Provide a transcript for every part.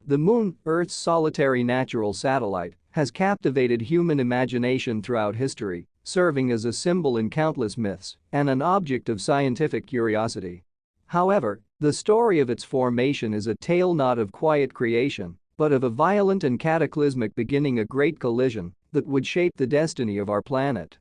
The Moon, Earth's solitary natural satellite, has captivated human imagination throughout history, serving as a symbol in countless myths and an object of scientific curiosity. However, the story of its formation is a tale not of quiet creation, but of a violent and cataclysmic beginning, a great collision that would shape the destiny of our planet.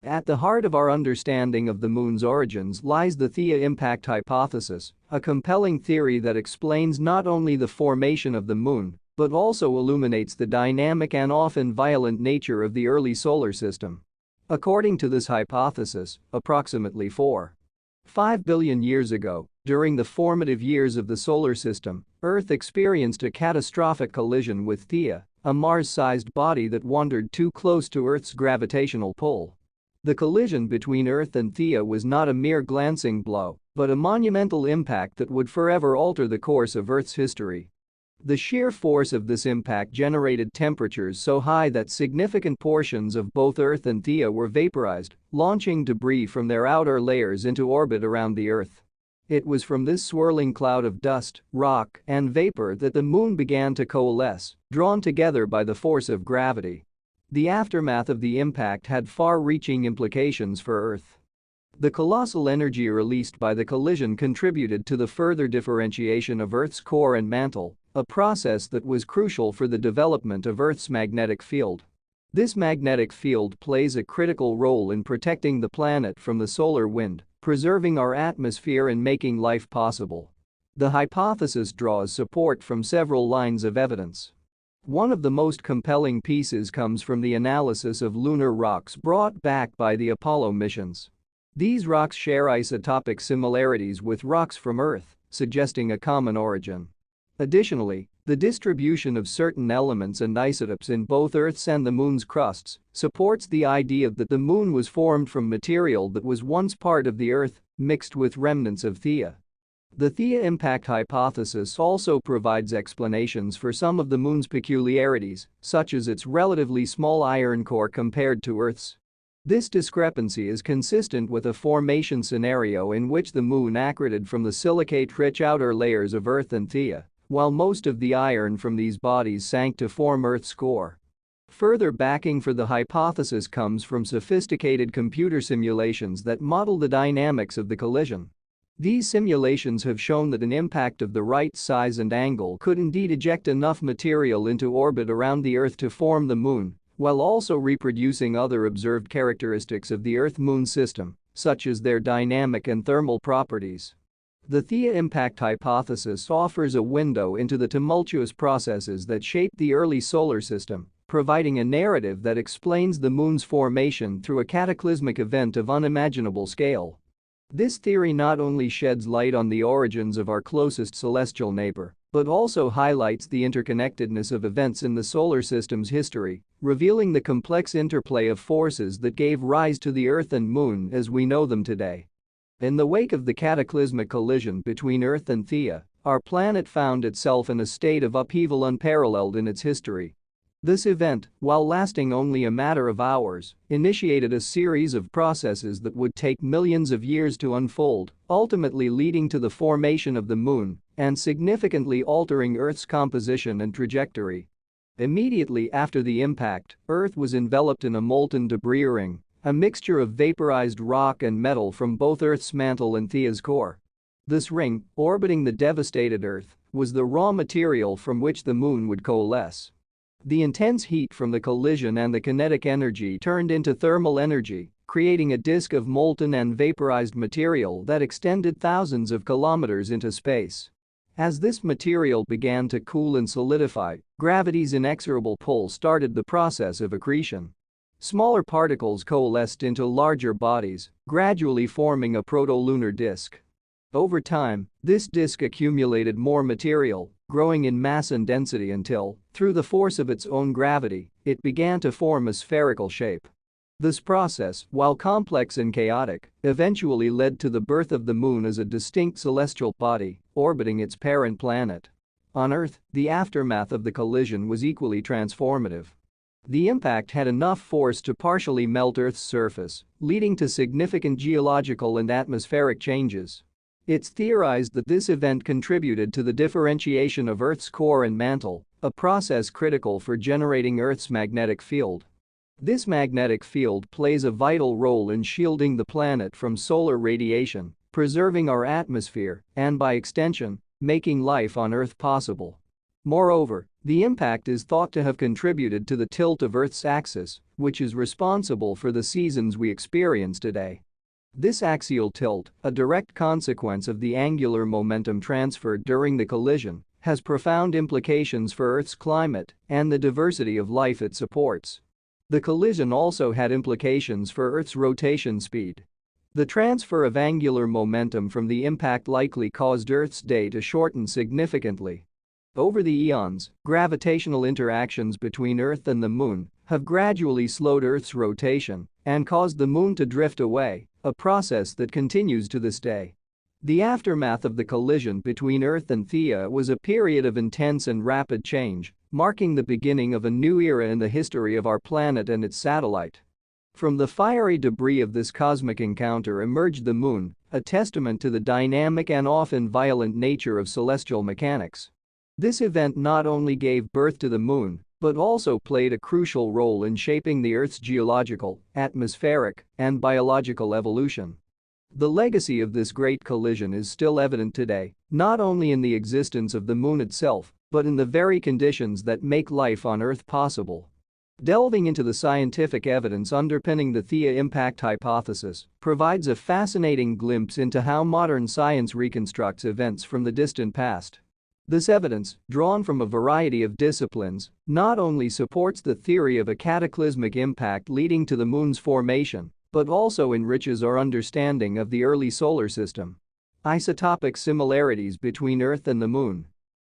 At the heart of our understanding of the Moon's origins lies the Theia impact hypothesis, a compelling theory that explains not only the formation of the Moon, but also illuminates the dynamic and often violent nature of the early solar system. According to this hypothesis, approximately 4.5 billion years ago, during the formative years of the solar system, Earth experienced a catastrophic collision with Theia, a Mars-sized body that wandered too close to Earth's gravitational pull. The collision between Earth and Theia was not a mere glancing blow, but a monumental impact that would forever alter the course of Earth's history. The sheer force of this impact generated temperatures so high that significant portions of both Earth and Theia were vaporized, launching debris from their outer layers into orbit around the Earth. It was from this swirling cloud of dust, rock, and vapor that the Moon began to coalesce, drawn together by the force of gravity. The aftermath of the impact had far-reaching implications for Earth. The colossal energy released by the collision contributed to the further differentiation of Earth's core and mantle, a process that was crucial for the development of Earth's magnetic field. This magnetic field plays a critical role in protecting the planet from the solar wind, preserving our atmosphere and making life possible. The hypothesis draws support from several lines of evidence. One of the most compelling pieces comes from the analysis of lunar rocks brought back by the Apollo missions. These rocks share isotopic similarities with rocks from Earth, suggesting a common origin. Additionally, the distribution of certain elements and isotopes in both Earth's and the Moon's crusts supports the idea that the Moon was formed from material that was once part of the Earth, mixed with remnants of Theia. The Theia impact hypothesis also provides explanations for some of the Moon's peculiarities, such as its relatively small iron core compared to Earth's. This discrepancy is consistent with a formation scenario in which the Moon accreted from the silicate-rich outer layers of Earth and Theia, while most of the iron from these bodies sank to form Earth's core. Further backing for the hypothesis comes from sophisticated computer simulations that model the dynamics of the collision. These simulations have shown that an impact of the right size and angle could indeed eject enough material into orbit around the Earth to form the Moon, while also reproducing other observed characteristics of the Earth-Moon system, such as their dynamic and thermal properties. The Theia impact hypothesis offers a window into the tumultuous processes that shaped the early solar system, providing a narrative that explains the Moon's formation through a cataclysmic event of unimaginable scale. This theory not only sheds light on the origins of our closest celestial neighbor, but also highlights the interconnectedness of events in the solar system's history, revealing the complex interplay of forces that gave rise to the Earth and Moon as we know them today. In the wake of the cataclysmic collision between Earth and Theia, our planet found itself in a state of upheaval unparalleled in its history. This event, while lasting only a matter of hours, initiated a series of processes that would take millions of years to unfold, ultimately leading to the formation of the Moon and significantly altering Earth's composition and trajectory. Immediately after the impact, Earth was enveloped in a molten debris ring, a mixture of vaporized rock and metal from both Earth's mantle and Theia's core. This ring, orbiting the devastated Earth, was the raw material from which the Moon would coalesce. The intense heat from the collision and the kinetic energy turned into thermal energy, creating a disk of molten and vaporized material that extended thousands of kilometers into space. As this material began to cool and solidify, gravity's inexorable pull started the process of accretion. Smaller particles coalesced into larger bodies, gradually forming a proto-lunar disk. Over time, this disk accumulated more material, growing in mass and density until, through the force of its own gravity, it began to form a spherical shape. This process, while complex and chaotic, eventually led to the birth of the Moon as a distinct celestial body, orbiting its parent planet. On Earth, the aftermath of the collision was equally transformative. The impact had enough force to partially melt Earth's surface, leading to significant geological and atmospheric changes. It's theorized that this event contributed to the differentiation of Earth's core and mantle, a process critical for generating Earth's magnetic field. This magnetic field plays a vital role in shielding the planet from solar radiation, preserving our atmosphere, and by extension, making life on Earth possible. Moreover, the impact is thought to have contributed to the tilt of Earth's axis, which is responsible for the seasons we experience today. This axial tilt, a direct consequence of the angular momentum transferred during the collision, has profound implications for Earth's climate and the diversity of life it supports. The collision also had implications for Earth's rotation speed. The transfer of angular momentum from the impact likely caused Earth's day to shorten significantly. Over the eons, gravitational interactions between Earth and the Moon have gradually slowed Earth's rotation and caused the Moon to drift away, a process that continues to this day. The aftermath of the collision between Earth and Theia was a period of intense and rapid change, marking the beginning of a new era in the history of our planet and its satellite. From the fiery debris of this cosmic encounter emerged the Moon, a testament to the dynamic and often violent nature of celestial mechanics. This event not only gave birth to the Moon, but also played a crucial role in shaping the Earth's geological, atmospheric, and biological evolution. The legacy of this great collision is still evident today, not only in the existence of the Moon itself, but in the very conditions that make life on Earth possible. Delving into the scientific evidence underpinning the Theia impact hypothesis provides a fascinating glimpse into how modern science reconstructs events from the distant past. This evidence, drawn from a variety of disciplines, not only supports the theory of a cataclysmic impact leading to the Moon's formation, but also enriches our understanding of the early solar system. Isotopic similarities between Earth and the Moon.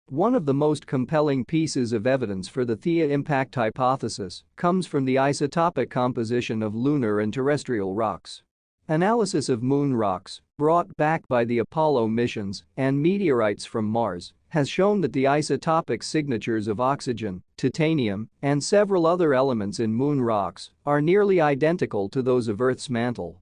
One of the most compelling pieces of evidence for the Theia impact hypothesis comes from the isotopic composition of lunar and terrestrial rocks. Analysis of moon rocks, brought back by the Apollo missions, and meteorites from Mars has shown that the isotopic signatures of oxygen, titanium, and several other elements in moon rocks are nearly identical to those of Earth's mantle.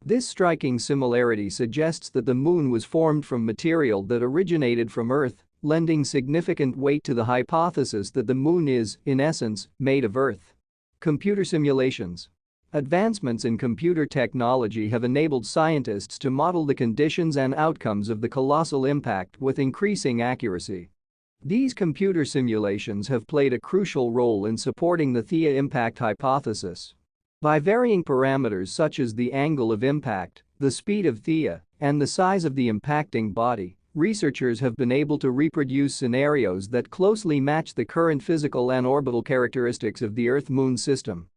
This striking similarity suggests that the Moon was formed from material that originated from Earth, lending significant weight to the hypothesis that the Moon is, in essence, made of Earth. Computer simulations. Advancements in computer technology have enabled scientists to model the conditions and outcomes of the colossal impact with increasing accuracy. These computer simulations have played a crucial role in supporting the Theia impact hypothesis. By varying parameters such as the angle of impact, the speed of Theia, and the size of the impacting body, researchers have been able to reproduce scenarios that closely match the current physical and orbital characteristics of the Earth-Moon system.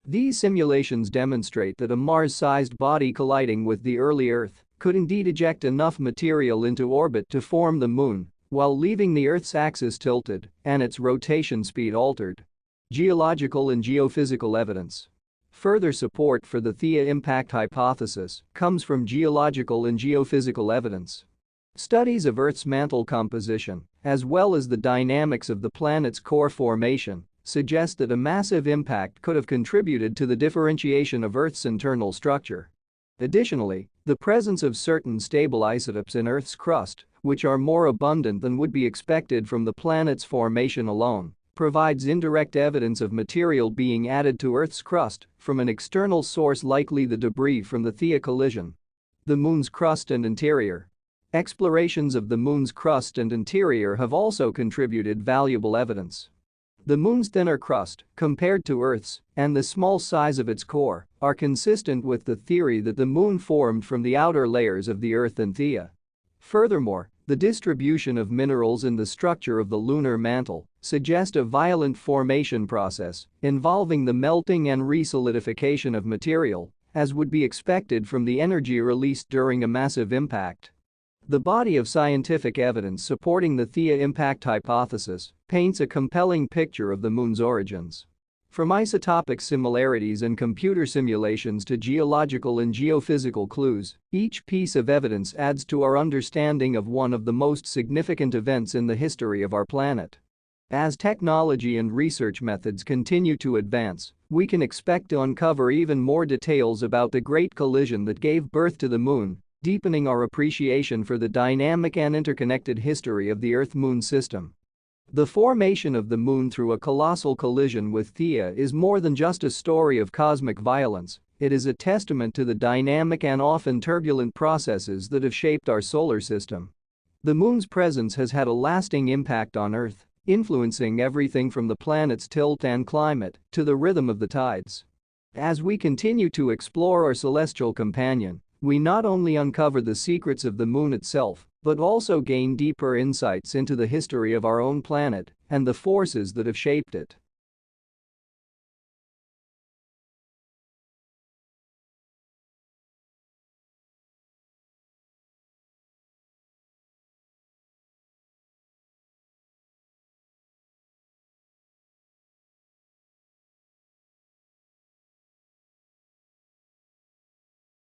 These simulations demonstrate that a Mars-sized body colliding with the early Earth could indeed eject enough material into orbit to form the Moon, while leaving the Earth's axis tilted and its rotation speed altered. Geological and geophysical evidence. Further support for the Theia impact hypothesis comes from geological and geophysical evidence. Studies of Earth's mantle composition, as well as the dynamics of the planet's core formation, suggest that a massive impact could have contributed to the differentiation of Earth's internal structure. Additionally, the presence of certain stable isotopes in Earth's crust, which are more abundant than would be expected from the planet's formation alone, provides indirect evidence of material being added to Earth's crust from an external source, likely the debris from the Theia collision. The Moon's crust and interior. Explorations of the Moon's crust and interior have also contributed valuable evidence. The Moon's thinner crust, compared to Earth's, and the small size of its core, are consistent with the theory that the Moon formed from the outer layers of the Earth and Theia. Furthermore, the distribution of minerals in the structure of the lunar mantle suggest a violent formation process involving the melting and resolidification of material, as would be expected from the energy released during a massive impact. The body of scientific evidence supporting the Theia impact hypothesis paints a compelling picture of the Moon's origins. From isotopic similarities and computer simulations to geological and geophysical clues, each piece of evidence adds to our understanding of one of the most significant events in the history of our planet. As technology and research methods continue to advance, we can expect to uncover even more details about the great collision that gave birth to the Moon, deepening our appreciation for the dynamic and interconnected history of the Earth-Moon system. The formation of the Moon through a colossal collision with Theia is more than just a story of cosmic violence, it is a testament to the dynamic and often turbulent processes that have shaped our solar system. The Moon's presence has had a lasting impact on Earth, influencing everything from the planet's tilt and climate to the rhythm of the tides. As we continue to explore our celestial companion, we not only uncover the secrets of the Moon itself, but also gain deeper insights into the history of our own planet and the forces that have shaped it.